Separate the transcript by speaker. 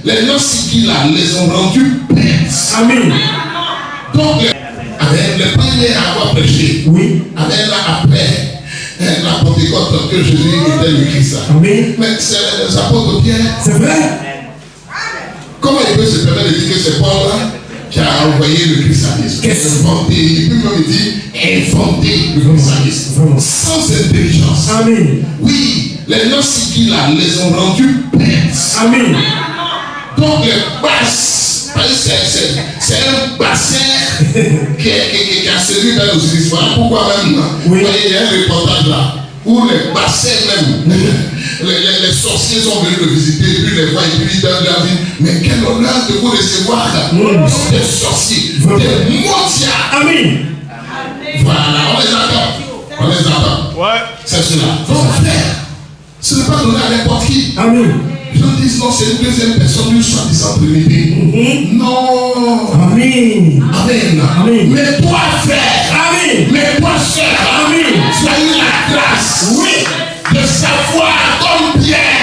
Speaker 1: Les noces qui là les ont rendus pères.
Speaker 2: Amen.
Speaker 1: Donc, les premiers à avoir prêché,
Speaker 2: Oui.
Speaker 1: Après la Pentecôte que Jésus était le Christ.
Speaker 2: Amen.
Speaker 1: Mais c'est les apôtres Pierre.
Speaker 2: C'est vrai.
Speaker 1: Comment il peut se permettre de dire que c'est Paul là qui a envoyé le christianisme? Inventé, il peut même dire inventer le christianisme. Sans intelligence.
Speaker 2: Amen.
Speaker 1: Oui, les noces qui là les ont rendus pères.
Speaker 2: Amen.
Speaker 1: Donc les basses, c'est un bassin qui a servi dans nos histoires. Pourquoi même?
Speaker 2: Oui.
Speaker 1: Vous voyez, il y a un reportage là où les bassins même, les sorciers sont venus le visiter, et puis les voient, et puis ils leur disent, mais quel honneur de vous recevoir, des sorciers, des mondiaux.
Speaker 2: Amen.
Speaker 1: Voilà, on les attend.
Speaker 3: Ouais.
Speaker 1: C'est cela. Donc frère, ce n'est pas donné à n'importe qui.
Speaker 2: Amen.
Speaker 1: Les gens disent non, c'est une deuxième personne d'une soi-disant Trinité. Non.
Speaker 2: Amen.
Speaker 1: Amen.
Speaker 2: Amen.
Speaker 1: Mais toi, frère.
Speaker 2: Amen.
Speaker 1: Mais toi, sœur.
Speaker 2: Amen.
Speaker 1: Tu as eu la grâce.
Speaker 2: Oui.
Speaker 1: De savoir comme Pierre.